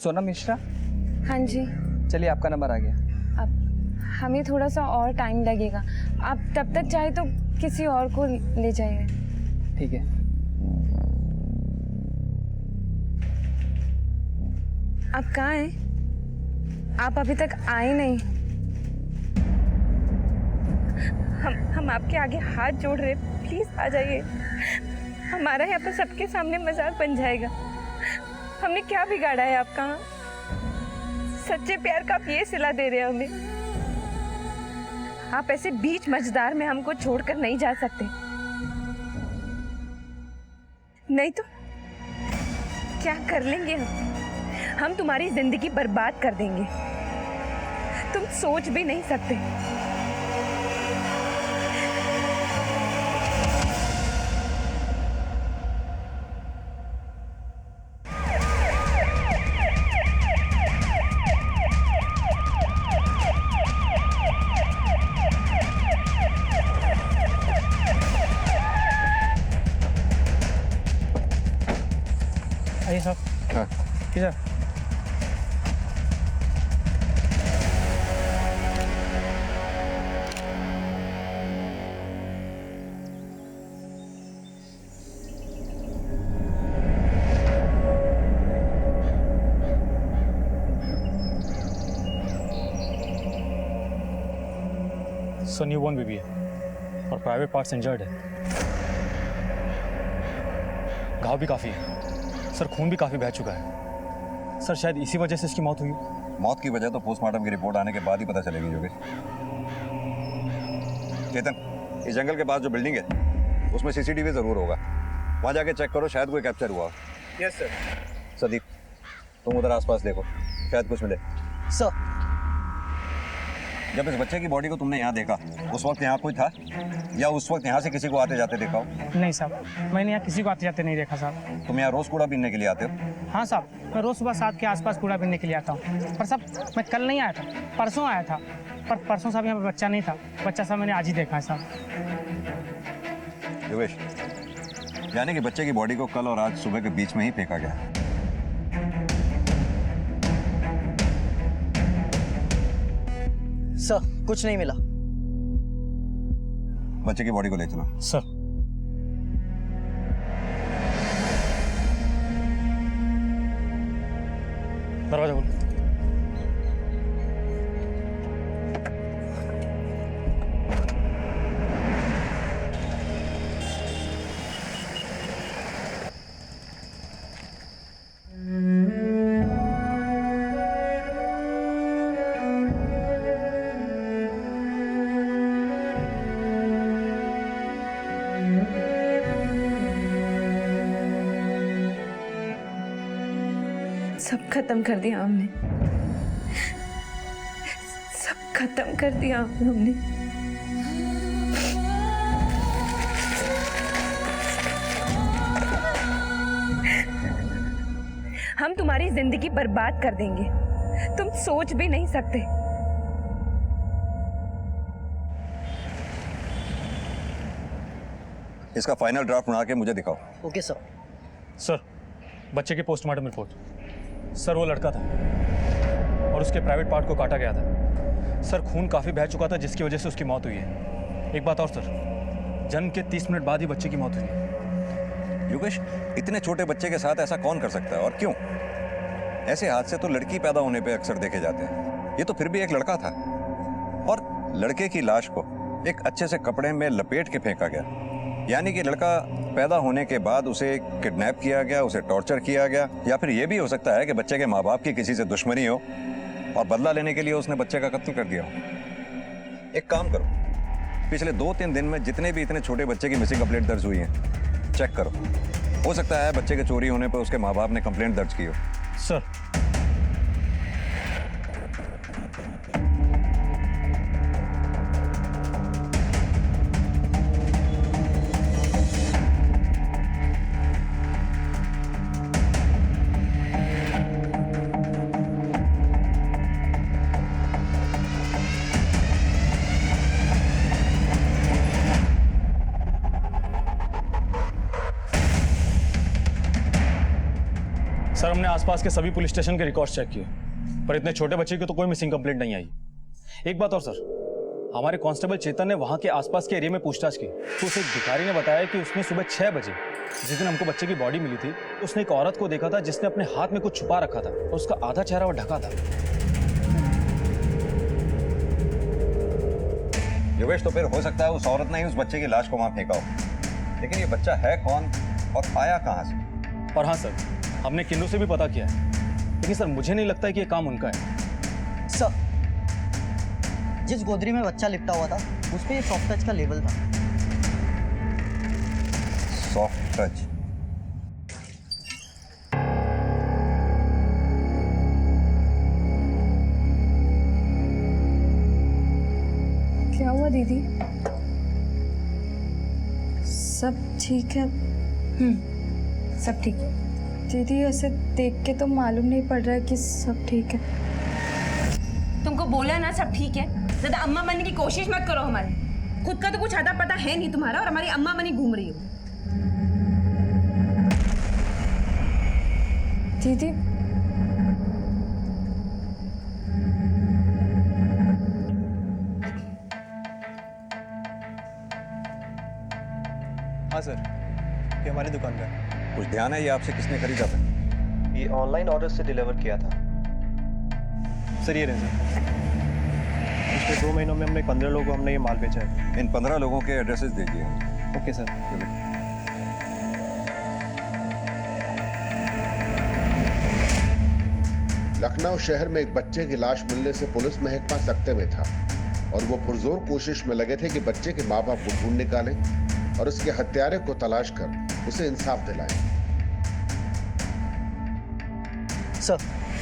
सोनम मिश्रा। हाँ जी। चलिए आपका नंबर आ गया। अब हमें थोड़ा सा और टाइम लगेगा, आप तब तक चाहे तो किसी और को ले जाइए। ठीक है। आप कहाँ हैं? आप अभी तक आए नहीं। हम आपके आगे हाथ जोड़ रहे, प्लीज आ जाइए। हमारा यहाँ पर सबके सामने मजाक बन जाएगा। हमने क्या बिगाड़ा है आपका? सच्चे प्यार का आप ये सिला दे रहे हैं हमें। आप ऐसे बीच मझधार में हमको छोड़कर नहीं जा सकते। नहीं तो क्या कर लेंगे हम तुम्हारी जिंदगी बर्बाद कर देंगे। तुम सोच भी नहीं सकते। आइए साहब। हाँ। जी सर। सर न्यूबॉर्न बेबी है और प्राइवेट पार्ट्स इंजर्ड है। घाव भी काफ़ी है सर, खून भी काफ़ी बह चुका है सर। शायद इसी वजह से इसकी मौत हुई। मौत की वजह तो पोस्टमार्टम की रिपोर्ट आने के बाद ही पता चलेगी योगेश। चेतन, इस जंगल के पास जो बिल्डिंग है उसमें सीसीटीवी जरूर होगा, वहां जाके चेक करो, शायद कोई कैप्चर हुआ। Yes sir. सदीप, तुम उधर आसपास देखो, शायद कुछ मिले। सर। जब इस बच्चे की बॉडी को तुमने यहाँ देखा उस वक्त यहाँ कोई था या उस वक्त यहाँ से किसी को आते जाते देखा हो? नहीं साहब, मैंने यहाँ किसी को आते जाते नहीं देखा साहब। तुम यहाँ रोज कूड़ा बीनने के लिए आते हो? हाँ साहब, मैं रोज़ सुबह 7 के आसपास कूड़ा बीनने के लिए आता हूँ। पर साहब मैं कल नहीं आया था, परसों आया था। पर परसों साहब यहाँ पे बच्चा नहीं था। बच्चा साहब मैंने आज ही देखा है साहब। योगेश, यानी कि बच्चे की बॉडी को कल और आज सुबह के बीच में ही फेंका गया। सर कुछ नहीं मिला। बच्चे की बॉडी को ले चलो। सर। दरवाजा खोलो। सब खत्म कर दिया हमने, सब खत्म कर दिया हमने। हम तुम्हारी जिंदगी बर्बाद कर देंगे, तुम सोच भी नहीं सकते। इसका फाइनल ड्राफ्ट बना के मुझे दिखाओ। Okay sir. सर, बच्चे की पोस्टमार्टम रिपोर्ट। सर वो लड़का था और उसके प्राइवेट पार्ट को काटा गया था। सर खून काफ़ी बह चुका था जिसकी वजह से उसकी मौत हुई है। एक बात और सर, जन्म के 30 मिनट बाद ही बच्चे की मौत हुई है। योगेश, इतने छोटे बच्चे के साथ ऐसा कौन कर सकता है और क्यों? ऐसे हादसे तो लड़की पैदा होने पे अक्सर देखे जाते हैं। ये तो फिर भी एक लड़का था और लड़के की लाश को एक अच्छे से कपड़े में लपेट के फेंका गया। यानी कि लड़का पैदा होने के बाद उसे किडनैप किया गया, उसे टॉर्चर किया गया, या फिर यह भी हो सकता है कि बच्चे के माँ बाप की किसी से दुश्मनी हो और बदला लेने के लिए उसने बच्चे का कत्ल कर दिया हो। एक काम करो, पिछले 2-3 दिन में जितने भी इतने छोटे बच्चे की मिसिंग कंप्लेंट दर्ज हुई है चेक करो। हो सकता है बच्चे के चोरी होने पर उसके माँ बाप ने कंप्लेंट दर्ज की हो। सर। सर हमने आसपास के सभी पुलिस स्टेशन के रिकॉर्ड्स चेक किए, पर इतने छोटे बच्चे की तो कोई मिसिंग कंप्लेंट नहीं आई। एक बात और सर, हमारे कांस्टेबल चेतन ने वहां के आसपास के एरिया में पूछताछ की तो उसे एक भिखारी ने बताया कि उसने सुबह 6 बजे, जिस दिन हमको बच्चे की बॉडी मिली थी, उसने एक औरत को देखा था जिसने अपने हाथ में कुछ छुपा रखा था और उसका आधा चेहरा वो ढका था। योगेश, तो फिर हो सकता है उस औरत ने ही उस बच्चे की लाश को वहां फेंका हो, लेकिन ये बच्चा है कौन और आया कहां से? और हाँ सर, हमने किन्नू से भी पता किया है, लेकिन सर मुझे नहीं लगता है कि ये काम उनका है। सर, जिस गोदरी में बच्चा लिपटा हुआ था उस पे ये सॉफ्ट टच का लेबल था। Soft touch? क्या हुआ दीदी? सब ठीक है? सब ठीक है। दीदी ऐसे देख के तो मालूम नहीं पड़ रहा है कि सब ठीक है। तुमको बोला ना सब ठीक है, ज्यादा अम्मा बनने की कोशिश मत करो हमारे। खुद का तो कुछ आता पता है नहीं तुम्हारा और हमारी अम्मा बनी घूम रही हो। दीदी हाँ सर, ये हमारी दुकान का है। कुछ ध्यान है ये आपसे किसने खरीदा था? ये ऑनलाइन ऑर्डर से डिलीवर किया था सर। ये रहे सर, पिछले 2 महीनों में हमने 15 लोगों को हमने ये माल बेचा है। इन 15 लोगों के एड्रेसेस दीजिए। Okay sir. लखनऊ शहर में एक बच्चे की लाश मिलने से पुलिस महकमा सख्ते में था और वो पुरजोर कोशिश में लगे थे कि बच्चे के माँ बाप को ढूंढ निकालें और उसके हत्यारे को तलाश कर उसे इंसाफ दिलाएं। सर,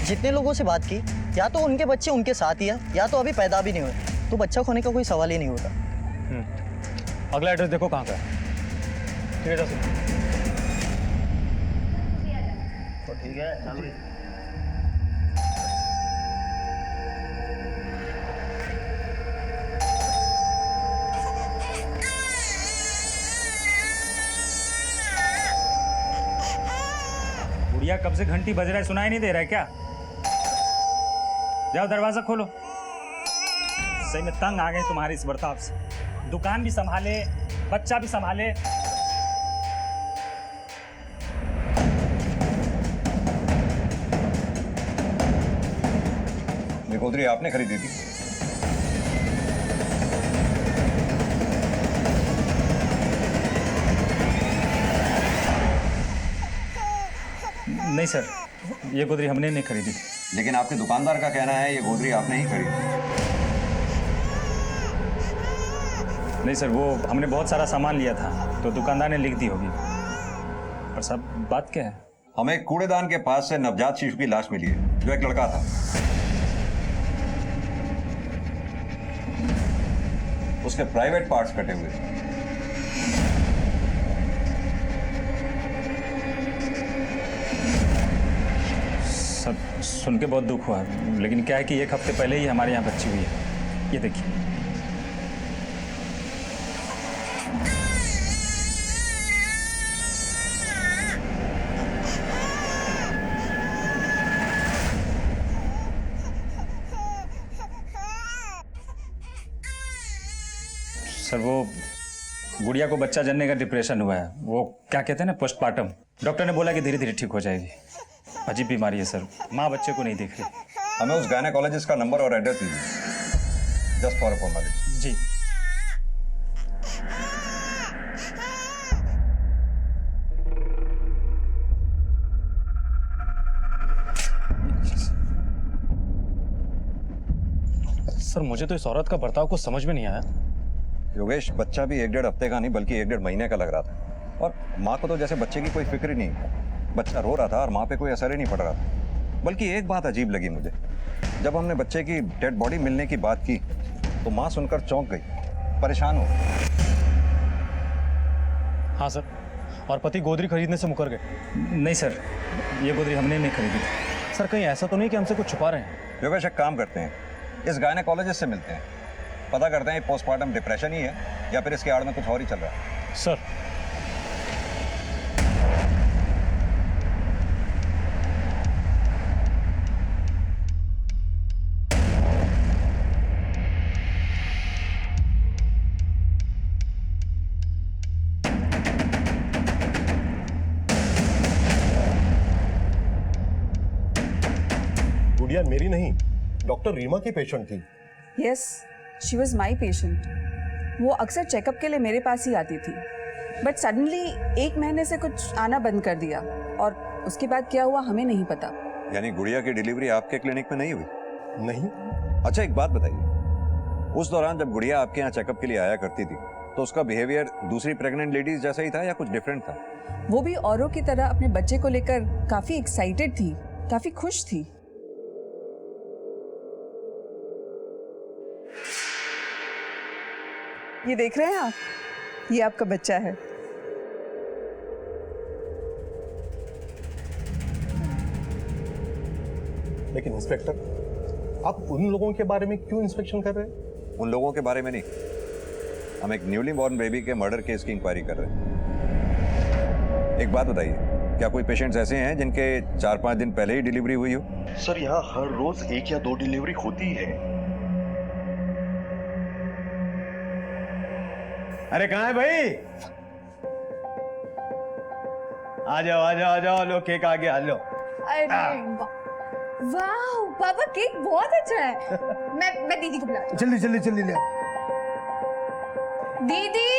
जितने लोगों से बात की, या तो उनके बच्चे उनके साथ ही है या तो अभी पैदा भी नहीं हुए, तो बच्चा खोने का कोई सवाल ही नहीं होता। अगला एड्रेस देखो कहाँ का है। ठीक है, जा सकते। तो ठीक है, चलो। गुड़िया, कब से घंटी बज रहा है, सुनाई नहीं दे रहा है क्या? जाओ दरवाजा खोलो। सही में तंग आ गए तुम्हारे इस बर्ताव से। दुकान भी संभाले, बच्चा भी संभाले। ये गोदरी आपने खरीदी थी? नहीं सर, ये गोदरी हमने नहीं खरीदी। लेकिन आपके दुकानदार का कहना है ये गोदरी आपने ही खरीदी। नहीं सर, वो हमने बहुत सारा सामान लिया था तो दुकानदार ने लिख दी होगी। पर सब बात क्या है? हमें एक कूड़ेदान के पास से नवजात शिशु की लाश मिली है जो एक लड़का था। उसके प्राइवेट पार्ट्स कटे हुए थे। सब सुन के बहुत दुख हुआ, लेकिन क्या है कि 1 हफ्ते पहले ही हमारे यहाँ बच्ची हुई है। ये देखिए। सर, वो गुड़िया को बच्चा जनने का डिप्रेशन हुआ है। वो क्या कहते हैं ना, पोस्टमार्टम। डॉक्टर ने बोला कि धीरे धीरे ठीक हो जाएगी। अजीब बीमारी है सर, माँ बच्चे को नहीं देख रही। हमें उस गायनेकोलॉजिस्ट का नंबर और एड्रेस दीजिए, जस्ट फॉर फॉर्मेलिटी। जी। सर, मुझे तो इस औरत का बर्ताव कुछ समझ में नहीं आया। योगेश, बच्चा भी 1-1.5 हफ्ते का नहीं बल्कि 1-1.5 महीने का लग रहा था और माँ को तो जैसे बच्चे की कोई फिक्र ही नहीं। बच्चा रो रहा था और माँ पे कोई असर ही नहीं पड़ रहा था। बल्कि एक बात अजीब लगी मुझे, जब हमने बच्चे की डेड बॉडी मिलने की बात की तो माँ सुनकर चौंक गई, परेशान हो। हाँ सर, और पति गोदरी खरीदने से मुकर गए। नहीं सर, ये गोदरी हमने नहीं खरीदी थी। सर, कहीं ऐसा तो नहीं कि हमसे कुछ छुपा रहे हैं? योगेश, एक काम करते हैं, इस गायनेकोलॉजिस्ट से मिलते हैं, पता करते हैं पोस्टमार्टम डिप्रेशन ही है या फिर इसके आड़ में कुछ और ही चल रहा है। सर, गुड़िया मेरी नहीं, डॉक्टर रीमा की पेशेंट थी। Yes, she was my patient. वो अक्सर चेकअप के लिए मेरे पास ही आती थी, बट सडनली 1 महीने से कुछ आना बंद कर दिया, और उसके बाद क्या हुआ हमें नहीं पता। यानी गुड़िया की डिलीवरी आपके क्लिनिक में नहीं हुई? नहीं। अच्छा एक बात बताइए, उस दौरान जब गुड़िया आपके यहाँ चेकअप के लिए आया करती थी तो उसका बिहेवियर दूसरी प्रेग्नेंट लेडीज जैसा ही था या कुछ डिफरेंट था? वो भी औरों की तरह अपने बच्चे को लेकर काफी एक्साइटेड थी, काफी खुश थी। ये देख रहे हैं आप, ये आपका बच्चा है। लेकिन इंस्पेक्टर, आप उन लोगों के बारे में क्यों इंस्पेक्शन कर रहे हैं? उन लोगों के बारे में नहीं, हम एक न्यूली बॉर्न बेबी के मर्डर केस की इंक्वायरी कर रहे हैं। एक बात बताइए, क्या कोई पेशेंट्स ऐसे हैं जिनके 4-5 दिन पहले ही डिलीवरी हुई हो? सर, यहाँ हर रोज 1 या 2 डिलीवरी होती है। अरे कहाँ है भाई? आ जाओ आ जाओ आ जाओ, लो केक आ गया, लो। अरे वाह पापा, केक बहुत अच्छा है। मैं दीदी को बुलाती हूँ। जल्दी जल्दी जल्दी ले। दीदी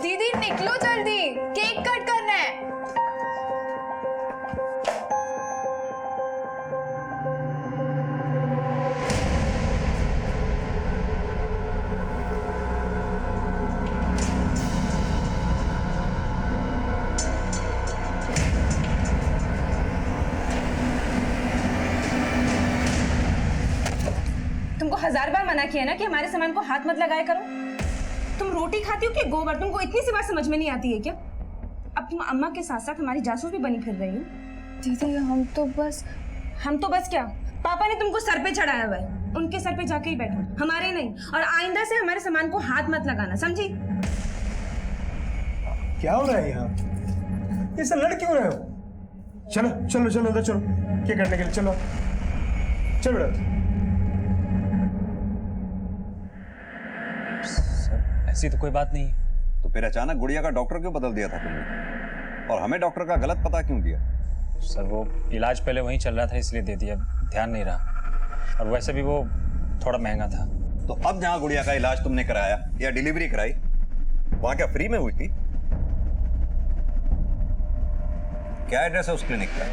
दीदी निकलो जल्दी, केक कट करना है। तुमको 1000 बार मना किया ना कि हमारे सामान को हाथ मत लगाया करो। तुम रोटी खाती हो कि गोबर? तुमको इतनी सी बात समझ में नहीं आती है क्या? अब तुम अम्मा के साथ साथ हमारी जासूस भी बनी फिर रही हो। दीदी हम तो बस क्या, पापा ने तुमको सर पे चढ़ाया हुआ है, उनके सर पे जाके ही बैठो, हमारे नहीं। और आइंदा से हमारे सामान को हाथ मत लगाना, समझी? क्या हो रहा है यहाँ? ये सब लड़ क्यों रहे हो? चलो चलो चलो अंदर चलो, क्या करने के लिए? चलो चलो बेटा। ऐसी तो कोई बात नहीं है। तो फिर अचानक गुड़िया का डॉक्टर क्यों बदल दिया था तुमने, और हमें डॉक्टर का गलत पता क्यों दिया? सर वो इलाज पहले वहीं चल रहा था इसलिए दे दिया, ध्यान नहीं रहा, और वैसे भी वो थोड़ा महंगा था। तो अब जहाँ गुड़िया का इलाज तुमने कराया या डिलीवरी कराई, वहां क्या फ्री में हुई थी? क्या एड्रेस है उस क्लिनिक का?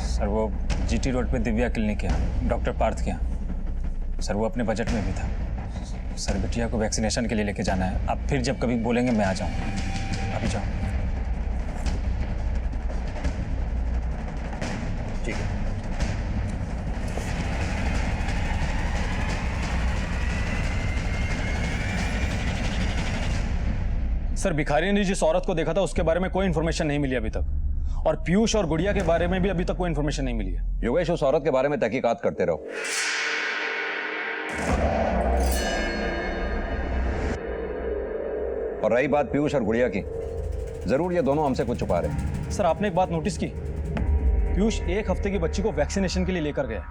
सर वो जीटी रोड पे दिव्या क्लिनिक है, डॉक्टर पार्थ के यहाँ। सर वो अपने बजट में भी था। सर बिटिया को वैक्सीनेशन के लिए लेके जाना है, अब फिर जब कभी बोलेंगे मैं आ जाऊँ। अभी जाओ। ठीक है। सर भिखारी ने जिस औरत को देखा था उसके बारे में कोई इन्फॉर्मेशन नहीं मिली अभी तक, और पीयूष और गुड़िया के बारे में भी अभी तक कोई इन्फॉर्मेशन नहीं मिली है। योगेश, उस औरत के बारे में तहकीकात करते रहो। और रही बात पीयूष और गुड़िया की, जरूर ये दोनों हमसे कुछ छुपा रहे हैं। सर आपने एक बात नोटिस की, पीयूष 1 हफ्ते की बच्ची को वैक्सीनेशन के लिए लेकर गया,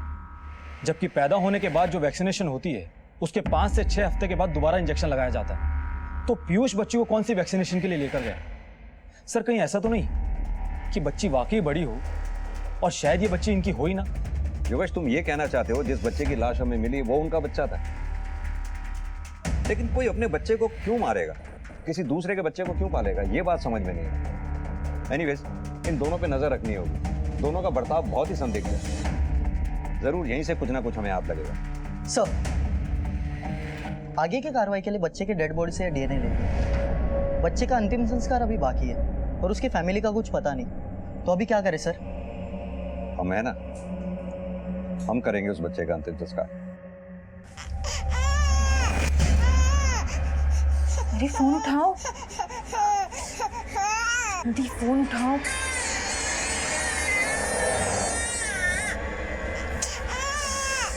जबकि पैदा होने के बाद जो वैक्सीनेशन होती है उसके 5 से 6 हफ्ते के बाद दोबारा इंजेक्शन लगाया जाता है। तो पीयूष बच्ची को कौन सी वैक्सीनेशन के लिए लेकर गया? सर कहीं ऐसा तो नहीं कि बच्ची वाकई बड़ी हो और शायद ये बच्ची इनकी हो ही ना? योगेश, तुम ये कहना चाहते हो जिस बच्चे की लाश हमें मिली वो उनका बच्चा था? लेकिन कोई अपने बच्चे को क्यों मारेगा, किसी दूसरे के बच्चे को क्यों पालेगा? ये बात समझ में नहीं है। एनीवेज, इन दोनों पे नजर रखनी होगी, दोनों का बर्ताव बहुत ही संदिग्ध है। जरूर यहीं से कुछ ना कुछ हमें याद लगेगा। सर आगे की कार्रवाई के लिए बच्चे के डेड बॉडी से डीएनए लेंगे। बच्चे का अंतिम संस्कार अभी बाकी है और उसकी फैमिली का कुछ पता नहीं, तो अभी क्या करें सर? हम है ना, हम करेंगे उस बच्चे का अंतिम संस्कार। अरे फोन उठाओ, दी फोन उठाओ।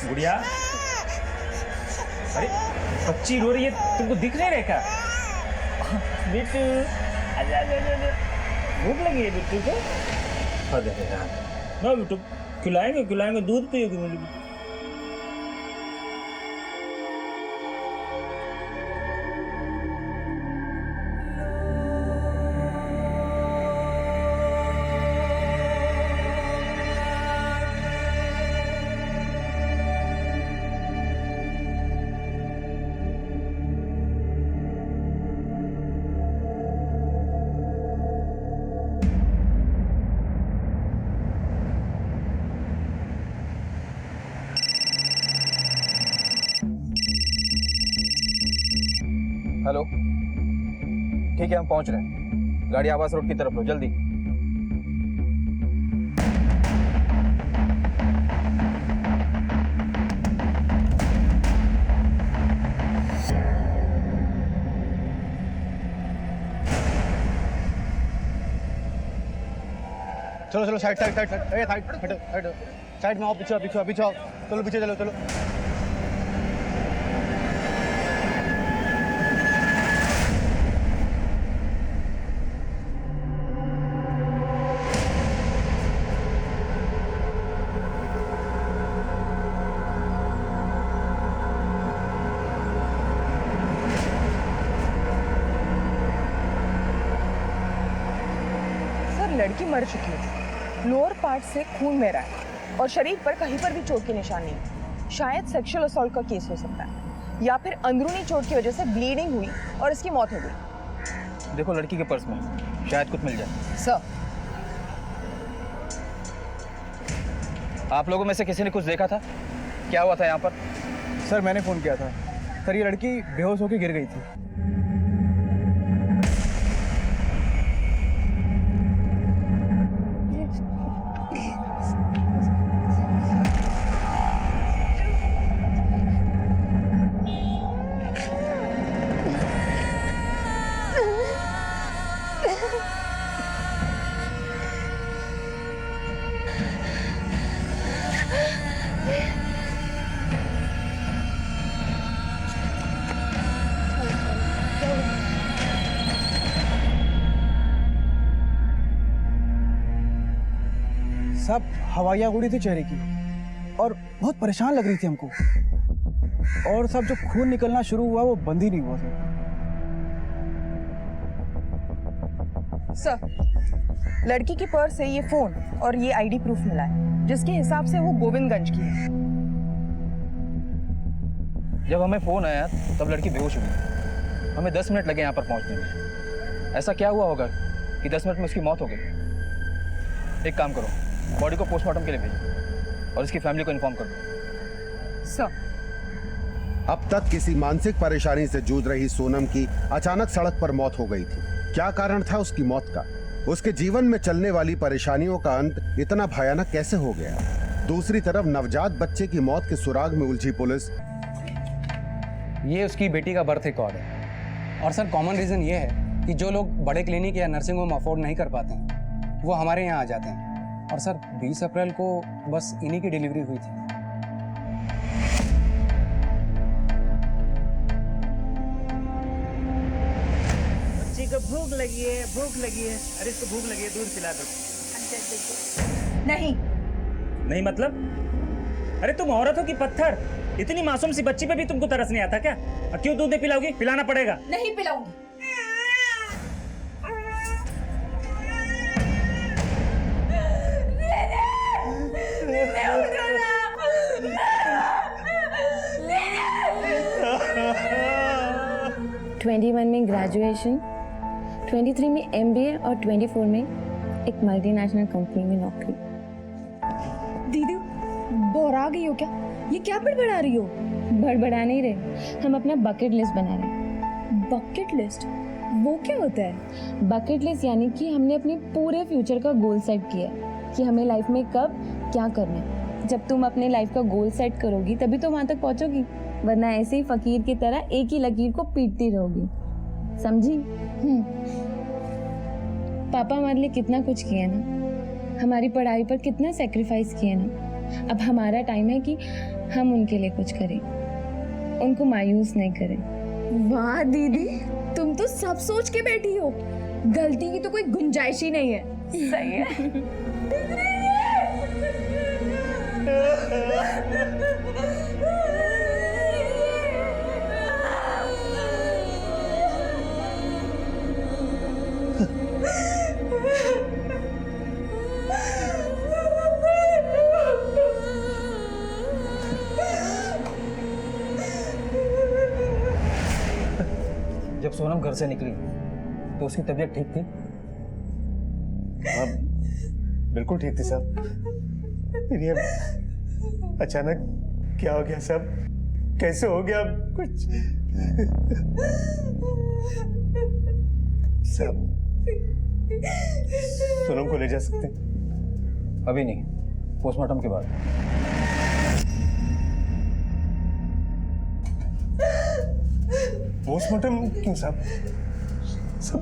गुड़िया, अरे बच्ची रो रही है, तुमको दिख नहीं रहा क्या? बिट्टू, आजा आजा आजा, भूख लगी है बिट्टू को? अरे यार, ना बिट्टू, खिलाएंगे खिलाएंगे, दूध पियोगी मेरी बिट्टू। हेलो, ठीक है हम पहुंच रहे हैं। गाड़ी आवास रोड की तरफ लो जल्दी। चलो चलो side side side side side हटो हटो साइड में आओ, पीछे आओ, पीछे आओ, पीछे आओ, चलो पीछे चलो चलो। सर लड़की मर चुकी है, लोअर पार्ट से खून बह रहा है और शरीर पर कहीं पर भी चोट के निशान नहीं। शायद सेक्सुअल असॉल्ट का केस हो सकता है या फिर अंदरूनी चोट की वजह से ब्लीडिंग हुई और इसकी मौत हो गई। देखो लड़की के पर्स में शायद कुछ मिल जाए। सर आप लोगों में से किसी ने कुछ देखा था? क्या हुआ था यहाँ पर? सर मैंने फ़ोन किया था सर, ये लड़की बेहोश होकर गिर गई थी। सब हवाइयाँ उड़ी थी चेहरे की और बहुत परेशान लग रही थी हमको, और सब जो खून निकलना शुरू हुआ वो बंद ही नहीं हुआ सर लड़की की पर्स से ये फोन और ये आईडी प्रूफ मिला है, जिसके हिसाब से वो गोविंदगंज की है। जब हमें फोन आया तब लड़की बेहोश हुई थी। हमें 10 मिनट लगे यहाँ पर पहुँचने में। ऐसा क्या हुआ होगा कि 10 मिनट में उसकी मौत हो गई? एक काम करो, बॉडी को पोस्टमार्टम के लिए भेजो और इसकी फैमिली को इन्फॉर्म कर दो। सर अब तक किसी मानसिक परेशानी से जूझ रही सोनम की अचानक सड़क पर मौत हो गई थी। क्या कारण था उसकी मौत का? उसके जीवन में चलने वाली परेशानियों का अंत इतना भयानक कैसे हो गया? दूसरी तरफ नवजात बच्चे की मौत के सुराग में उलझी पुलिस। ये उसकी बेटी का बर्थ रिकॉर्ड है और सर कॉमन रीज़न ये है कि जो लोग बड़े क्लिनिक या नर्सिंग होम अफोर्ड नहीं कर पाते हैं वो हमारे यहाँ आ जाते हैं। और सर 20 अप्रैल को बस इन्हीं की डिलीवरी हुई थी। बच्ची को भूख लगी है, भूख लगी है। अरे इसको भूख लगी है, दूध पिला दो। नहीं। नहीं मतलब? अरे तुम औरत हो कि पत्थर? इतनी मासूम सी बच्ची पे भी तुमको तरस नहीं आता क्या? और क्यों दूध नहीं पिलाओगी? पिलाना पड़ेगा। नहीं पिलाऊंगी। ट्वेंटी 21 में ग्रेजुएशन, 23 में MBA और 24 में एक मल्टीनेशनल कंपनी में नौकरी। दीदी बोरा गई हो क्या? ये क्या बड़बड़ा रही हो? बड़बड़ा नहीं रहे, हम अपना बकेट लिस्ट बना रहे हैं। बकेट लिस्ट वो क्या होता है? बकेट लिस्ट यानी कि हमने अपने पूरे फ्यूचर का गोल सेट किया है कि हमें लाइफ में कब क्या करना है। जब तुम अपने लाइफ का गोल सेट करोगी तभी तो वहाँ तक पहुँचोगी, वरना ऐसे ही फकीर की तरह एक ही लकीर को पीटती रहोगी। समझी? पापा हमारे लिए कितना कुछ किया ना, हमारी पढ़ाई पर कितना सेक्रीफाइस किया ना। अब हमारा टाइम है कि हम उनके लिए कुछ करें, उनको मायूस नहीं करें। वाह दीदी, तुम तो सब सोच के बैठी हो। गलती की तो कोई गुंजाइश ही नहीं है। सही है। जब सोनम घर से निकली तो उसकी तबीयत ठीक थी? हाँ बिल्कुल ठीक थी साहब। फिर ये अचानक क्या हो गया साहब? कैसे हो गया? कुछ साहब, सोनम को ले जा सकते हैं? अभी नहीं, पोस्टमार्टम के बाद। पोस्टमार्टम क्यों साहब? सब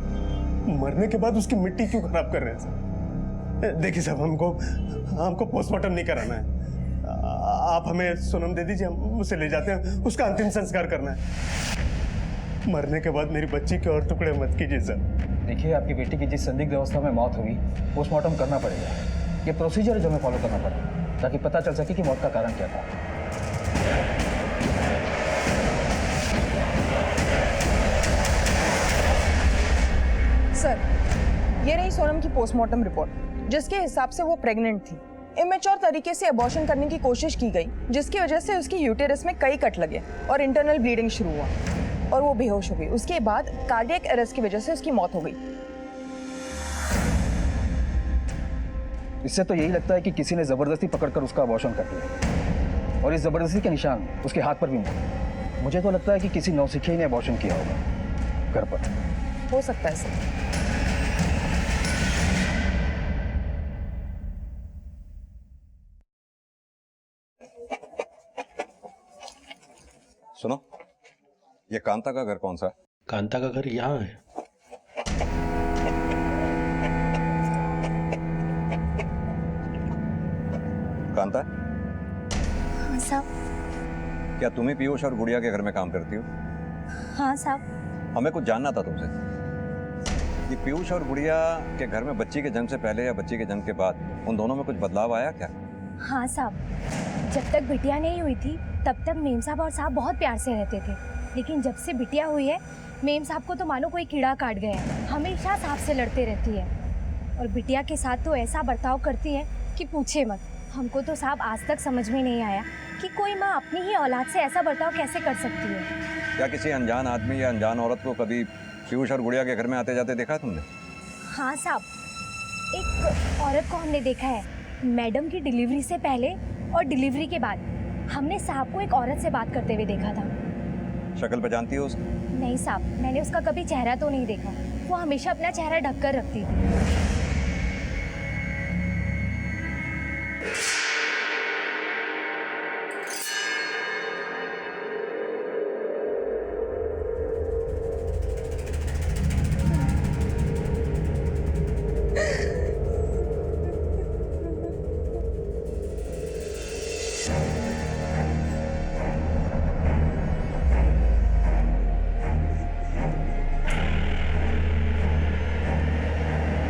मरने के बाद उसकी मिट्टी क्यों खराब कर रहे हैं साहब? देखिए साहब, हमको पोस्टमार्टम नहीं कराना है। आप हमें सोनम दे दीजिए, हम उसे ले जाते हैं, उसका अंतिम संस्कार करना है। मरने के बाद मेरी बच्ची के और टुकड़े मत कीजिए सर। देखिए, आपकी बेटी की जिस संदिग्ध अवस्था में मौत हुई, पोस्टमार्टम करना पड़ेगा। ये प्रोसीजर जो हमें फॉलो करना पड़ेगा ताकि पता चल सके कि मौत का कारण क्या था। सर, ये रही सोनम की पोस्टमार्टम रिपोर्ट, जिसके हिसाब से वो प्रेग्नेंट थी। इमेच्योर तरीके से अबॉर्शन करने की कोशिश की गई, जिसकी वजह से उसकी यूटेरस में कई कट लगे और इंटरनल ब्लीडिंग शुरू हुआ और वो बेहोश हो गई। उसके बाद कार्डियक अरेस्ट की वजह से उसकी मौत हो गई। इससे तो यही लगता है कि किसी ने जबरदस्ती पकड़कर उसका अबॉर्शन कर दिया और इस जबरदस्ती के निशान उसके हाथ पर भी मिले। मुझे तो लगता है कि किसी नौसिखिया ने अबॉर्शन किया होगा घर पर। हो सकता है सर। सुनो, ये कांता का घर कौन सा है? कांता का घर यहाँ है। कांता, हाँ साहब। क्या तुम ही पीयूष और गुड़िया के घर में काम करती हो? हाँ साहब। हमें कुछ जानना था तुमसे। ये पीयूष और गुड़िया के घर में बच्ची के जन्म से पहले या बच्ची के जन्म के बाद उन दोनों में कुछ बदलाव आया क्या? हाँ साहब, जब तक बिटिया नहीं हुई थी तब तक मेम साहब और साहब बहुत प्यार से रहते थे, लेकिन जब से बिटिया हुई है मेम साहब को तो मानो कोई कीड़ा काट गया है। हमेशा साहब से लड़ते रहती है और बिटिया के साथ तो ऐसा बर्ताव करती है कि पूछे मत। हमको तो साहब आज तक समझ में नहीं आया कि कोई माँ अपनी ही औलाद से ऐसा बर्ताव कैसे कर सकती है। क्या किसी अनजान आदमी या अनजान औरत को कभी पीयूष और गुड़िया के घर में आते जाते देखा तुमने? हाँ साहब, एक औरत को हमने देखा है, मैडम की डिलीवरी से पहले और डिलीवरी के बाद। हमने साहब को एक औरत से बात करते हुए देखा था। शक्ल पहचानती हो उसकी? नहीं साहब, मैंने उसका कभी चेहरा तो नहीं देखा। वो हमेशा अपना चेहरा ढककर रखती थी।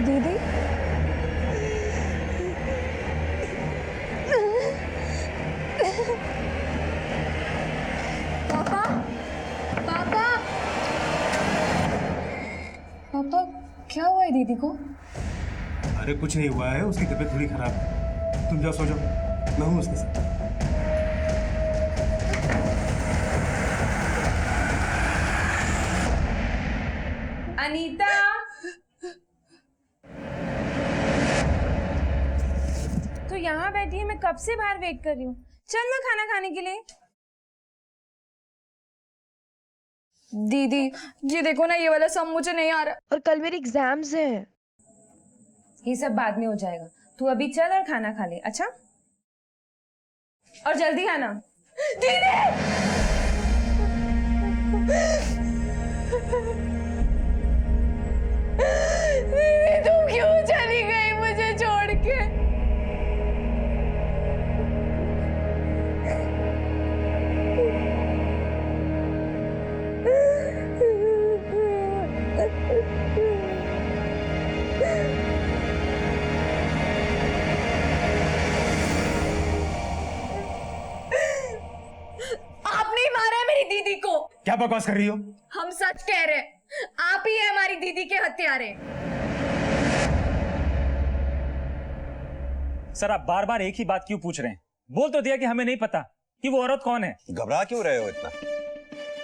दीदी, पापा, पापा, पापा, क्या हुआ है दीदी को? अरे कुछ नहीं हुआ है, उसकी तबीयत थोड़ी खराब है। तुम जाओ सो जाओ, मैं हूँ उसके साथ। अनीता, तो यहाँ बैठी है, मैं कब से बाहर वेट कर रही हूँ। चल ना खाना खाने के लिए। दीदी, ये देखो ना, ये वाला सम मुझे नहीं आ रहा और कल मेरे एग्जाम्स हैं। ये सब बाद में हो जाएगा, तू अभी चल और खाना खा ले। अच्छा, और जल्दी खाना। दीदी, तुम क्यों चली गई मुझे छोड़ के? आपने ही मारा है मेरी दीदी को। क्या बकवास कर रही हो? हम सच कह रहे हैं, आप ही है हमारी दीदी के हत्यारे। सर, आप बार बार एक ही बात क्यों पूछ रहे हैं? बोल तो दिया कि हमें नहीं पता कि वो औरत कौन है। घबरा क्यों रहे हो इतना?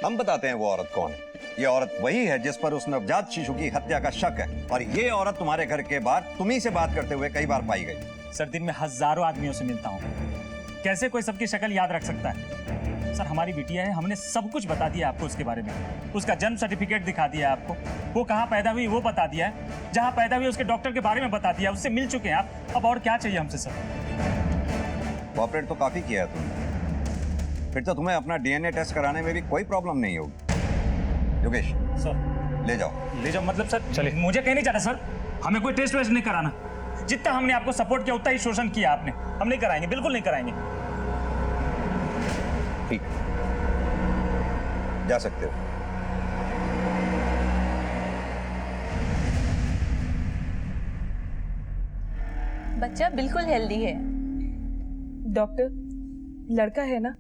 हम बताते हैं वो औरत कौन है। ये औरत वही है जिस पर उस नवजात शिशु की हत्या का शक है, और ये औरत तुम्हारे घर के बाहर तुम्ही से बात करते हुए कई बार पाई गई। सर, दिन में हजारों आदमियों से मिलता हूँ, कैसे कोई सबकी शक्ल याद रख सकता है? सर हमारी बिटिया है, हमने सब कुछ बता दिया आपको उसके बारे में। उसका जन्म सर्टिफिकेट दिखा दिया आपको, वो कहाँ पैदा हुई वो बता दिया है, जहाँ पैदा हुई उसके डॉक्टर के बारे में बता दिया, उससे मिल चुके हैं आप। अब और क्या चाहिए हमसे सर? कोऑपरेट तो काफी किया है तुमने, फिर तो तुम्हें अपना डीएनए टेस्ट कराने में भी कोई प्रॉब्लम नहीं होगी। योगेश सर ले जाओ। ले जाओ मतलब सर? चलिए, मुझे कहीं नहीं जाना सर, हमें कोई टेस्ट वेस्ट नहीं कराना। जितना हमने आपको सपोर्ट किया उतना ही शोषण किया आपने। हम नहीं कराएंगे, बिल्कुल नहीं कराएंगे। ठीक, जा सकते हो। बच्चा बिल्कुल हेल्दी है। डॉक्टर, लड़का है ना?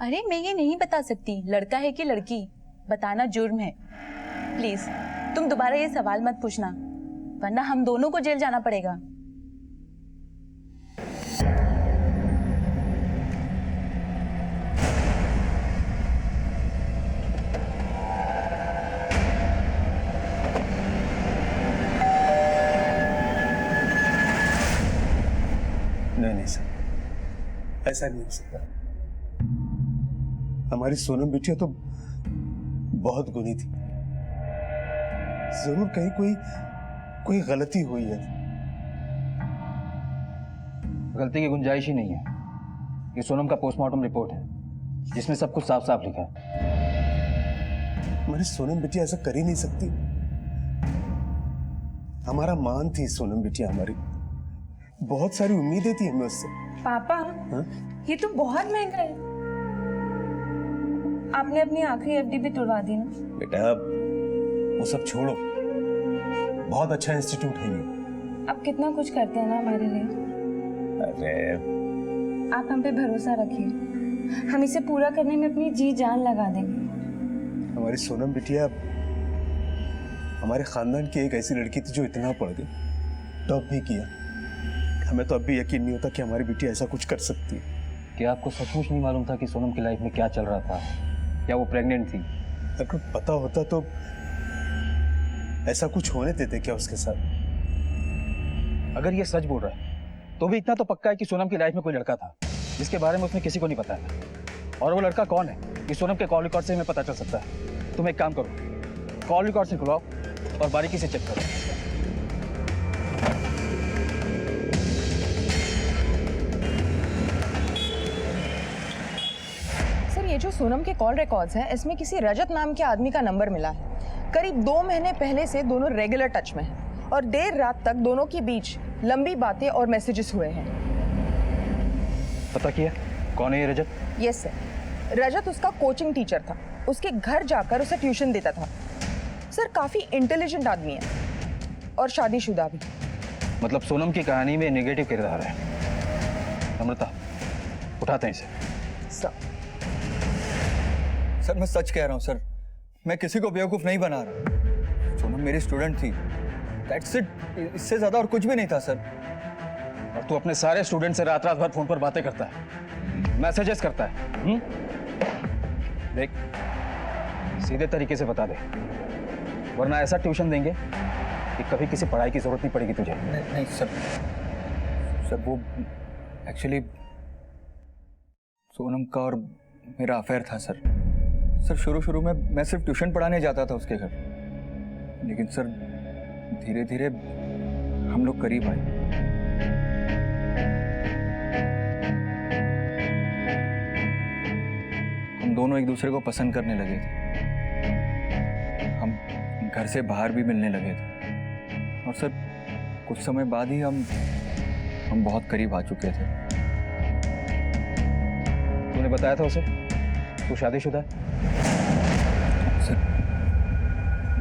अरे मैं ये नहीं बता सकती लड़का है कि लड़की, बताना जुर्म है। प्लीज तुम दोबारा ये सवाल मत पूछना, वरना हम दोनों को जेल जाना पड़ेगा। नहीं सर, ऐसा नहीं हो सकता। हमारी सोनम बिटिया तो बहुत गुणी थी, जरूर कहीं कोई गलती हुई है। गलती की गुंजाइश ही नहीं है। ये सोनम का पोस्टमार्टम रिपोर्ट है जिसमें सब कुछ साफ साफ लिखा है। हमारी सोनम बिटिया ऐसा कर ही नहीं सकती। हमारा मान थी सोनम बिटिया, हमारी बहुत सारी उम्मीदें थी हमें उससे। पापा, ये तो बहुत महंगा है। आपने अपनी आखिरी एफडी भी तुड़वा दी ना? बेटा वो सब छोड़ो, बहुत अच्छा इंस्टीट्यूट है ये। आप कितना कुछ करते हैं ना हमारे लिए। अरे आप हम पे भरोसा रखिए, हम इसे पूरा करने में अपनी जी जान लगा देंगे। हमारी सोनम बिटिया हमारे खानदान की एक ऐसी लड़की थी जो इतना पढ़ गई, टॉप भी किया। हमें तो अब भी यकीन नहीं होता कि हमारी बिटिया ऐसा कुछ कर सकती है। क्या आपको सचमुच नहीं मालूम था कि सोनम की लाइफ में क्या चल रहा था? क्या वो प्रेग्नेंट थी? अगर पता होता तो ऐसा कुछ होने देते क्या उसके साथ? अगर ये सच बोल रहा है तो भी इतना तो पक्का है कि सोनम की लाइफ में कोई लड़का था जिसके बारे में उसने किसी को नहीं बताया। और वो लड़का कौन है ये सोनम के कॉल रिकॉर्ड से हमें पता चल सकता है। तुम एक काम करो, कॉल रिकॉर्ड से खुलवाओ और बारीकी से चेक करो। सर, ये जो सोनम के कॉल रिकॉर्ड्स हैं, इसमें किसी रजत नाम के आदमी का नंबर मिला है। करीब 2 महीने पहले से दोनों रेगुलर टच में हैं और देर रात तक दोनों के बीच लंबी बातें और मैसेजेस हुए हैं। पता किया कौन है ये रजत? यस सर, रजत उसका कोचिंग टीचर था, उसके घर जाकर उसे ट्यूशन देता था। सर, काफी इंटेलिजेंट आदमी है और शादीशुदा भी। मतलब सोनम की कहानी में नेगेटिव किरदार है। अमृता, उठाते हैं इसे। सर मैं सच कह रहा हूँ सर, मैं किसी को बेवकूफ़ नहीं बना रहा। सोनम मेरी स्टूडेंट थी, दैट्स इट, इससे ज़्यादा और कुछ भी नहीं था सर। और तू अपने सारे स्टूडेंट से रात रात भर फोन पर बातें करता है, मैसेजेस करता है। देख, सीधे तरीके से बता दे, वरना ऐसा ट्यूशन देंगे कि कभी किसी पढ़ाई की जरूरत नहीं पड़ेगी तुझे। नहीं सर वो एक्चुअली सोनम का और मेरा अफेयर था सर। शुरू में मैं सिर्फ ट्यूशन पढ़ाने जाता था उसके घर, लेकिन सर धीरे धीरे हम लोग करीब आए। हम दोनों एक दूसरे को पसंद करने लगे थे, हम घर से बाहर भी मिलने लगे थे और सर कुछ समय बाद ही हम बहुत करीब आ चुके थे। तूने बताया था उसे तू शादीशुदा है?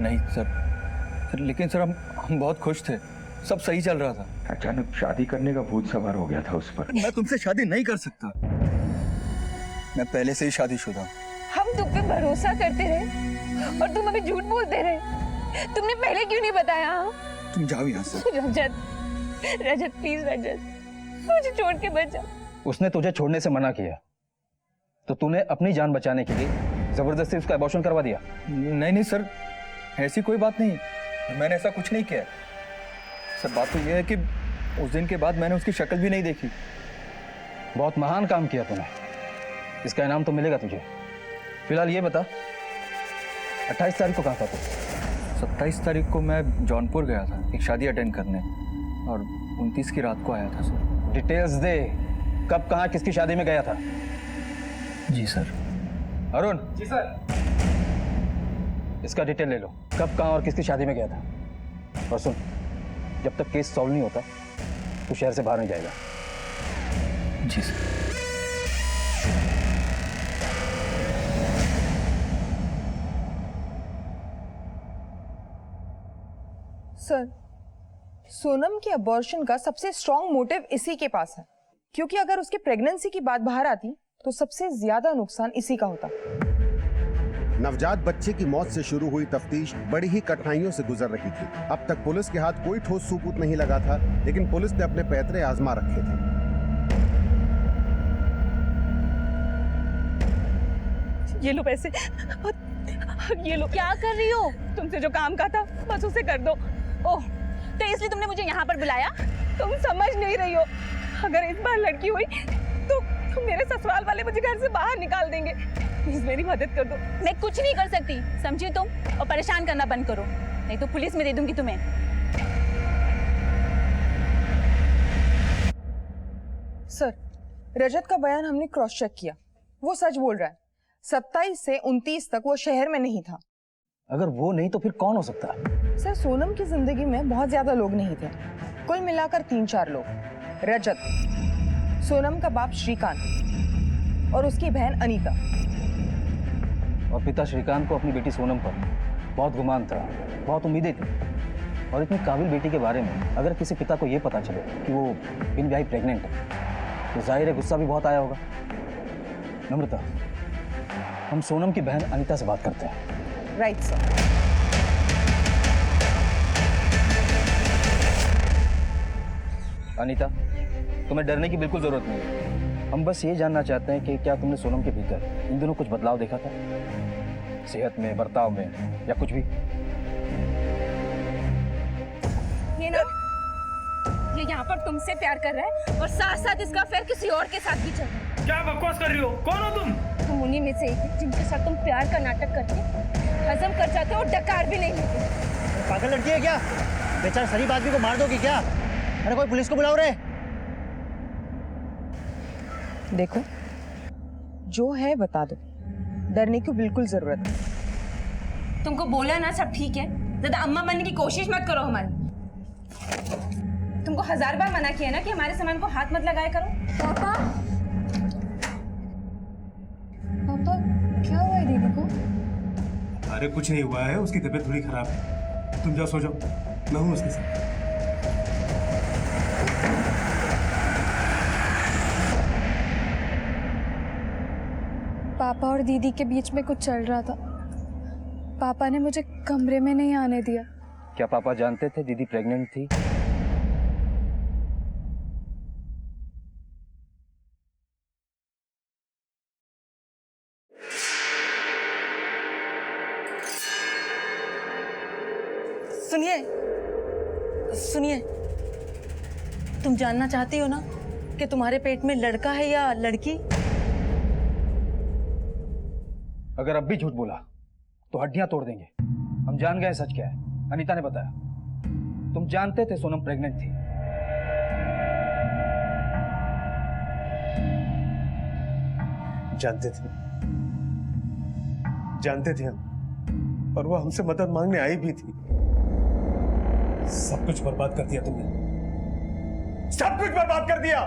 नहीं सर, लेकिन सर हम बहुत खुश थे, सब सही चल रहा था। अचानक शादी करने का भूत सवार हो गया था उस पर। मैं तुमसे शादी नहीं कर सकता, मैं पहले से ही शादीशुदा हूँ। हम तुम पे भरोसा करते रहे और तुम अभी झूठ बोलते रहे। तुमने पहले क्यों नहीं बताया? तुम जाओ यहाँ से। रजत प्लीज, रजत मुझे छोड़ के मत जा। उसने तुझे छोड़ने से मना किया तो तूने अपनी जान बचाने के लिए जबरदस्ती उसका एबॉर्शन करवा दिया? नहीं सर, ऐसी कोई बात नहीं, मैंने ऐसा कुछ नहीं किया सर। बात तो यह है कि उस दिन के बाद मैंने उसकी शक्ल भी नहीं देखी। बहुत महान काम किया तूने, इसका इनाम तो मिलेगा तुझे। फिलहाल ये बता, 28 तारीख को कहाँ था तू? 27 तारीख को मैं जौनपुर गया था एक शादी अटेंड करने, और 29 की रात को आया था सर। डिटेल्स दे, कब कहाँ किसकी शादी में गया था? जी सर। अरुण। जी सर। इसका डिटेल ले लो, कब कहाँ और किसकी शादी में गया था। और सुन, जब तक केस सॉल्व नहीं होता तो शहर से बाहर नहीं जाएगा। जी सर। सर, सोनम के अबॉर्शन का सबसे स्ट्रॉन्ग मोटिव इसी के पास है, क्योंकि अगर उसके प्रेगनेंसी की बात बाहर आती तो सबसे ज्यादा नुकसान इसी का होता। नवजात बच्चे की मौत से शुरू हुई तफ्तीश बड़ी ही कठिनाइयों से गुजर रही थी। अब तक पुलिस के हाथ कोई ठोस सबूत नहीं लगा था, लेकिन पुलिस ने अपने पैतरे आजमा रखे थे। ये लो पैसे, ये लो। क्या कर रही हो? तुमसे जो काम का था बस उसे कर दो। ओह, तो इसलिए तुमने मुझे यहाँ पर बुलाया? तुम समझ नहीं रही हो, अगर इस बार लड़की हुई तो मेरे ससुराल वाले मुझे घर से बाहर निकाल देंगे। प्लीज मेरी मदद कर दो। मैं कुछ नहीं कर सकती, समझी तुम? और परेशान करना बंद करो, नहीं तो पुलिस में दे दूंगी तुम्हें। सर, रजत का बयान हमने क्रॉस चेक किया, वो सच बोल रहा है। 27 से 29 तक वो शहर में नहीं था। अगर वो नहीं तो फिर कौन हो सकता है? सर, सोनम की जिंदगी में बहुत ज्यादा लोग नहीं थे, कुल मिलाकर 3-4 लोग। रजत, सोनम का बाप श्रीकांत और उसकी बहन अनीता। और पिता श्रीकांत को अपनी बेटी सोनम पर बहुत गुमान था, बहुत उम्मीदें थी। और इतनी काबिल बेटी के बारे में अगर किसी पिता को ये पता चले कि वो बिन ब्याही प्रेग्नेंट है तो जाहिर है गुस्सा भी बहुत आया होगा। नम्रता, हम सोनम की बहन अनीता से बात करते हैं। Right sir. अनीता, तुम्हें डरने की बिल्कुल जरूरत नहीं है। हम बस ये जानना चाहते हैं कि क्या तुमने सोनम के भीतर इन दिनों कुछ बदलाव देखा था, सेहत में, बर्ताव में, या कुछ भी? ये ना, ये यहाँ पर तुमसे प्यार कर रहा है और साथ साथ इसका अफेयर किसी और के साथ भी चल रहा है। क्या बकवास कर रही हो? कौन हो तुम? तुम उन्हीं में से एक हो जिनके साथ तुम प्यार का नाटक करके हजम कर जाते हो और डकार भी नहीं लेते। पागल लड़की है क्या? बेचारा शरीफ आदमी को मार दोगी क्या? अरे कोई पुलिस को बुलाओ रे। देखो, जो है बता दो, डरने की बिल्कुल जरूरत है। तुमको बोला ना सब ठीक है, ज्यादा अम्मा बनने की कोशिश मत करो हमारी। तुमको 1000 बार मना किया ना कि हमारे सामान को हाथ मत लगाया करो। पापा, पापा क्या हुआ है दीदी को? अरे कुछ नहीं हुआ है, उसकी तबीयत थोड़ी खराब है। तुम जाओ सो जाओ, मैं हूँ उसके साथ। पापा और दीदी के बीच में कुछ चल रहा था। पापा ने मुझे कमरे में नहीं आने दिया। क्या पापा जानते थे दीदी प्रेग्नेंट थी? सुनिए, सुनिए, तुम जानना चाहती हो ना कि तुम्हारे पेट में लड़का है या लड़की? अगर अब भी झूठ बोला तो हड्डियां तोड़ देंगे। हम जान गए सच क्या है। अनीता ने बताया, तुम जानते थे सोनम प्रेग्नेंट थी। जानते थे हम, और वो हमसे मदद मांगने आई भी थी। सब कुछ बर्बाद कर दिया तुमने, सब कुछ बर्बाद कर दिया।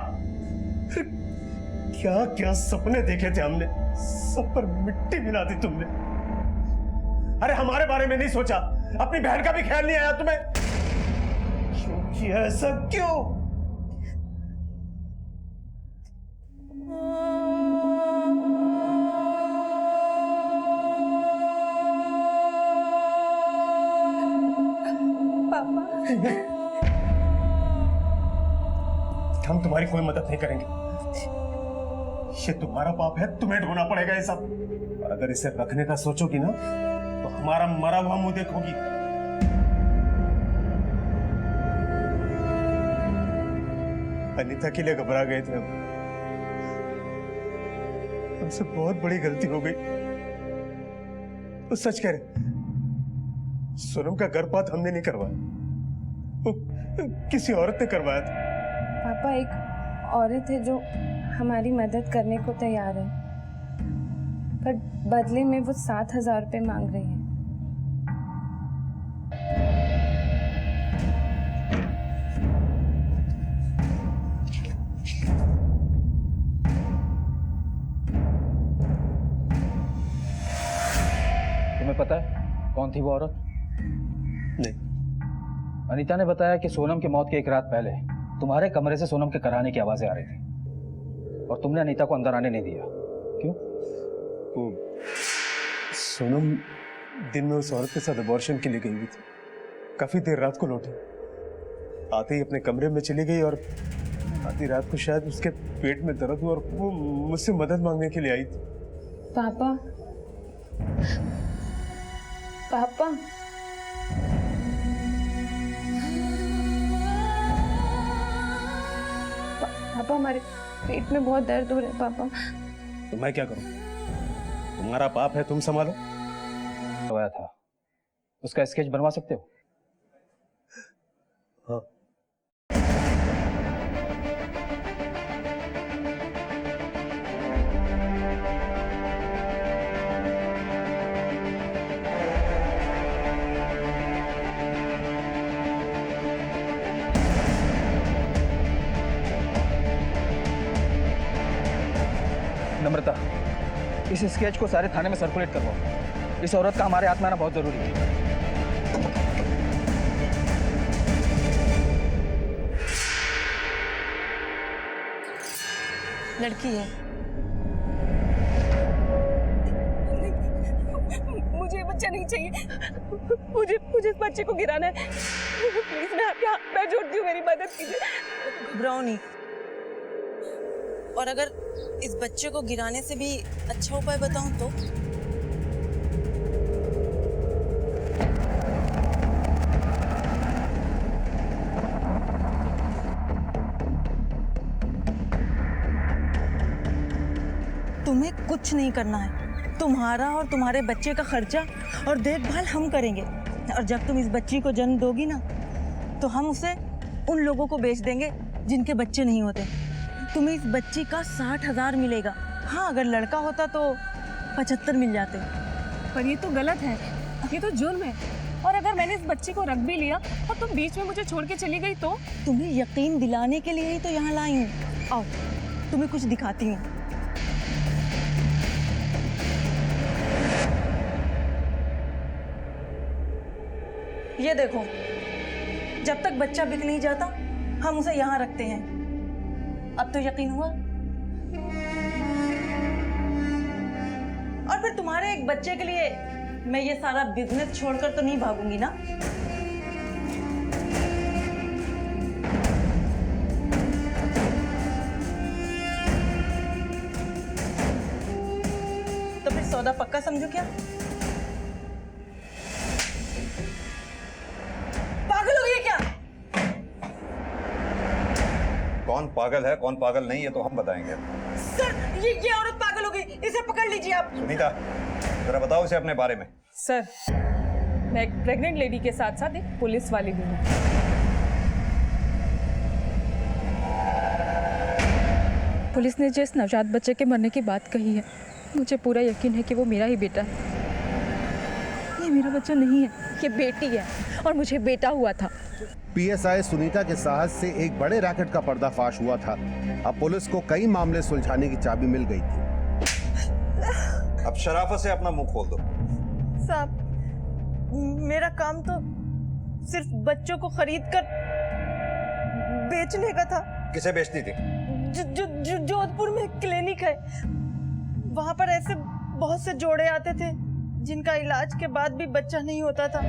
क्या क्या सपने देखे थे हमने, सब पर मिट्टी मिला दी तुमने। अरे हमारे बारे में नहीं सोचा, अपनी बहन का भी ख्याल नहीं आया तुम्हें। क्यों किया ऐसा, क्यों? हम तुम्हारी कोई मदद नहीं करेंगे। ये तुम्हारा पाप है, तुम्हें ढोना पड़ेगा ये सब। और अगर इसे रखने का सोचोगी ना तो हमारा मरा हुआ मुंह देखोगी। अनीता के लिए घबरा गए थे हम। हमसे बहुत बड़ी गलती हो गई। तो सच कह रहे, सोनम का गर्भपात हमने नहीं करवाया, वो किसी औरत ने करवाया था। पापा, एक औरत है जो हमारी मदद करने को तैयार है, पर बदले में वो 7,000 रुपये मांग रही है। तुम्हें पता है कौन थी वो औरत? नहीं। अनीता ने बताया कि सोनम की मौत के एक रात पहले तुम्हारे कमरे से सोनम के कराने की आवाजें आ रही थी और तुमने अनीता को अंदर आने नहीं दिया। क्यों? सोनम दिन में उस औरत के साथ अबॉर्शन के लिए गई हुई थी। काफी देर रात को लौटी, आते ही अपने कमरे में चली गई और आधी रात को शायद उसके पेट में दर्द हुआ और वो मुझसे मदद मांगने के लिए आई थी। पापा, पापा, पापा, हमारे पेट में बहुत दर्द हो रहा है पापा। तो मैं क्या करूं? तुम्हारा पाप है, तुम संभालो। करवाया था, उसका स्केच बनवा सकते हो? हाँ। नम्रता, इस स्केच को सारे थाने में सर्कुलेट करवाओ। इस औरत का हमारे हाथ में आना बहुत जरूरी है। लड़की है। मुझे बच्चा नहीं चाहिए, मुझे इस बच्चे को गिराना है। प्लीज, मैं आपके हाथ पैर जोड़ती हूँ, मेरी मदद कीजिए। घबराओ नहीं, और अगर इस बच्चे को गिराने से भी अच्छा उपाय बताऊं तो? तुम्हें कुछ नहीं करना है। तुम्हारा और तुम्हारे बच्चे का खर्चा और देखभाल हम करेंगे, और जब तुम इस बच्ची को जन्म दोगी ना, तो हम उसे उन लोगों को बेच देंगे जिनके बच्चे नहीं होते। तुम्हें इस बच्ची का 60,000 मिलेगा। हाँ, अगर लड़का होता तो 75 मिल जाते। पर ये तो गलत है, ये तो जुर्म है। और अगर मैंने इस बच्चे को रख भी लिया और तुम बीच में मुझे छोड़ के चली गई तो? तुम्हें यकीन दिलाने के लिए ही तो यहाँ लाई हूँ। आओ, तुम्हें कुछ दिखाती हूँ। ये देखो, जब तक बच्चा बिक नहीं जाता हम उसे यहाँ रखते हैं। अब तो यकीन हुआ? और फिर तुम्हारे एक बच्चे के लिए मैं ये सारा बिजनेस छोड़कर तो नहीं भागूंगी ना। तो फिर सौदा पक्का समझो क्या? पागल हो गए क्या? कौन पागल है कौन पागल नहीं, ये तो हम बताएंगे। सर, ये औरत पागल हो गई, इसे पकड़ लीजिए आप। सुनीता, जरा बताओ इसे अपने बारे में। सर, मैं एक प्रेग्नेंट लेडी के साथ साथ एक पुलिस वाली भी हूँ। पुलिस ने जिस नवजात बच्चे के मरने की बात कही है, मुझे पूरा यकीन है कि वो मेरा ही बेटा है। ये मेरा बच्चा नहीं है, ये बेटी है, और मुझे बेटा हुआ था। पीएसआई सुनीता के साहस से एक बड़े रैकेट का पर्दाफाश हुआ था। अब पुलिस को कई मामले सुलझाने की चाबी मिल गई थी। अब शराफत से अपना मुंह खोल दो। साहब, मेरा काम तो सिर्फ बच्चों को खरीद कर बेचने का था। किसे बेचती थी? जोधपुर में क्लिनिक है, वहां पर ऐसे बहुत से जोड़े आते थे जिनका इलाज के बाद भी बच्चा नहीं होता था।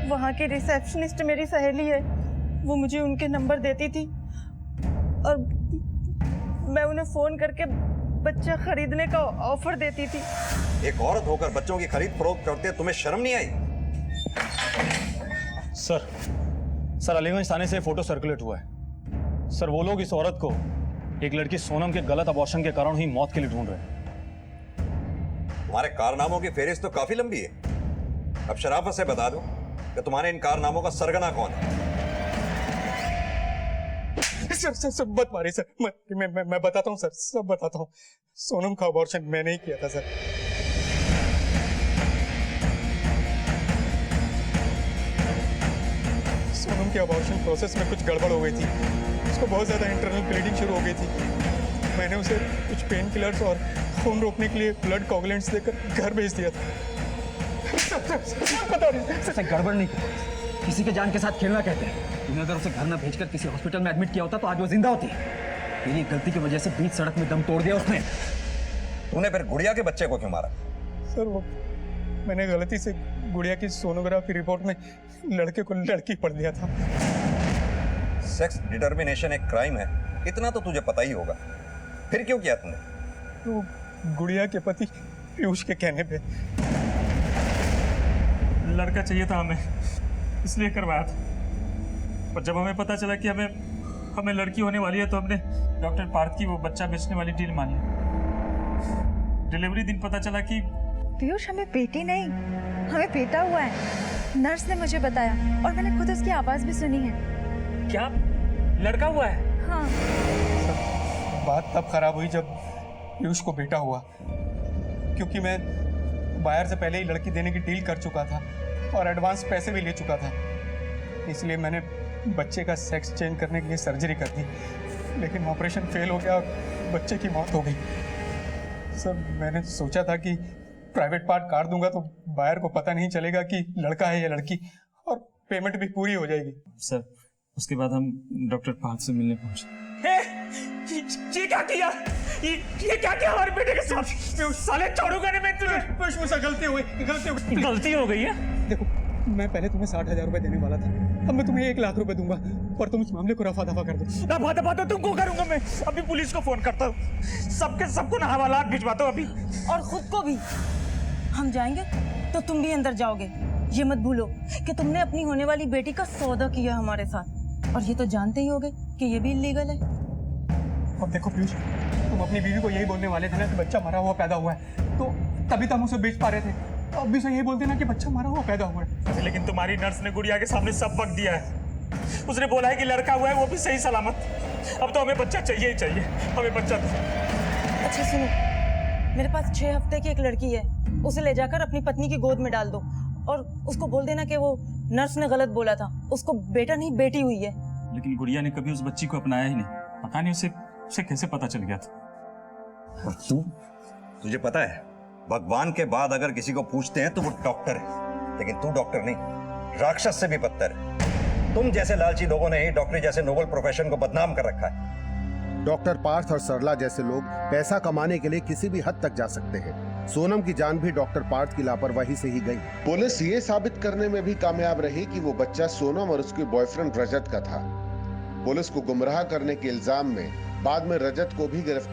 वहाँ की रिसेप्शनिस्ट मेरी सहेली है, वो मुझे उनके नंबर देती थी और मैं उन्हें फोन करके बच्चा खरीदने का ऑफर देती थी। एक औरत होकर बच्चों की खरीद फरोख्त करते तुम्हें शर्म नहीं आई? सर अलीगंज थाने से फोटो सर्कुलेट हुआ है। सर, वो लोग इस औरत को एक लड़की सोनम के गलत अबॉर्शन के कारण ही मौत के लिए ढूंढ रहे हैं। तुम्हारे कारनामों की फेरिस्त तो काफी लंबी है। अब शराफत से बता दो कि तुम्हारे इन कारनामों का सरगना कौन है। सर मत मारिए सर, मैं बताता हूँ सर, सब बताता हूँ। सोनम का अबॉर्शन मैंने ही किया था सर। सोनम के अबॉर्शन प्रोसेस में कुछ गड़बड़ हो गई थी, उसको बहुत ज्यादा इंटरनल ब्लीडिंग शुरू हो गई थी। मैंने उसे कुछ पेन किलर्स और खून रोकने के लिए ब्लड कोगुलेंट्स देकर घर भेज दिया था। सर गड़बड़ नहीं किया, किसी के जान के साथ खेलना कहते हैं। तुमने अगर उसे घर में भेजकर किसी हॉस्पिटल में एडमिट किया होता तो आज वो जिंदा होती। तेरी गलती की वजह से बीच सड़क में दम तोड़ दिया उसने। तूने फिर गुड़िया के बच्चे को क्यों मारा? सर वो मैंने गलती से गुड़िया की सोनोग्राफी रिपोर्ट में लड़के को लड़की पढ़ दिया था। सेक्स डिटर्मिनेशन एक क्राइम है, इतना तो तुझे पता ही होगा, फिर क्यों किया तुमने? तो गुड़िया के पति पीयूष के कहने पे लड़का चाहिए था हमें, इसलिए करवाया था। पर जब हमें पता चला कि हमें लड़की होने वाली है तो हमने डॉक्टर पार्थ की वो बच्चा बेचने वाली डील मानी। डिलीवरी दिन पता चला कि पीयूष हमें बेटी नहीं, हमें बेटा हुआ है। नर्स ने मुझे बताया और मैंने खुद उसकी आवाज भी सुनी है। क्या लड़का हुआ है? हाँ। बात तब खराब हुई जब पीयूष को बेटा हुआ, क्योंकि मैं बायर से पहले ही लड़की देने की डील कर चुका था और एडवांस पैसे भी ले चुका था। इसलिए मैंने बच्चे का सेक्स चेंज करने के लिए सर्जरी कर दी, लेकिन ऑपरेशन फेल हो गया और बच्चे की मौत हो गई। सर मैंने सोचा था कि प्राइवेट पार्ट काट दूंगा तो बायर को पता नहीं चलेगा कि लड़का है या लड़की, और पेमेंट भी पूरी हो जाएगी। सर उसके बाद हम डॉक्टर पार्थ से मिलने पहुंचे। ये क्या किया? ये क्या किया हमारे बेटे के साथ? साले छोड़ूंगा नहीं मैं तुझे। पुष्प मुझसे गलती हो गई है। देखो मैं पहले तुम्हें 60,000 रुपए देने वाला था, अब मैं तुम्हें 1 लाख रुपए दूंगा और तुम इस मामले को रफा दफा कर दो। रफा दफा तो तुमको करूंगा मैं, अभी पुलिस को फोन करता हूँ, सबको ना हवालात भिजवाता हूँ अभी। और खुद को भी। हम जाएंगे तो तुम भी अंदर जाओगे। ये मत भूलो कि तुमने अपनी होने वाली बेटी का सौदा किया हमारे साथ, और ये तो जानते ही होगे कि ये भी इलीगल है। अब देखो पीयूष, तुम अपनी बीवी को यही बोलने वाले थे ना कि बच्चा मरा हुआ पैदा हुआ है, तो तभी तो हम उसे बेच पा रहे थे। अब भी यही बोलते ना कि बच्चा मरा हुआ पैदा हुआ है। लेकिन तुम्हारी नर्स ने गुड़िया के सामने सब वक्त दिया है, उसने बोला है कि लड़का हुआ है, वो भी सही सलामत। अब तो हमें बच्चा चाहिए ही चाहिए, हमें बच्चा दो। अच्छा सुनो, मेरे पास 6 हफ्ते की एक लड़की है, उसे ले जाकर अपनी पत्नी की गोद में डाल दो और उसको बोल देना कि वो नर्स ने गलत बोला था, उसको बेटा नहीं बेटी हुई है। लेकिन गुड़िया ने कभी उस बच्ची को अपनाया ही नहीं, पता नहीं उसे कैसे पता चल गया था। और तुझे पता है, भगवान के बाद अगर किसी को पूछते हैं तो वो डॉक्टर है, लेकिन तू डॉक्टर नहीं, राक्षस से भी बदतर है। तुम जैसे लालची लोगों ने ही डॉक्टरी जैसे नोबल प्रोफेशन को बदनाम कर रखा है। डॉक्टर पार्थ और सरला जैसे लोग पैसा कमाने के लिए किसी भी हद तक जा सकते हैं। सोनम की जान भी डॉक्टर पार्थ की लापरवाही से ही गई। पुलिस ये साबित करने में भी कामयाब रही कि वो बच्चा सोनम और उसके बॉयफ्रेंड रजत का था। पुलिस को गुमराह करने के इल्जाम में बाद में रजत को भी गिरफ्तार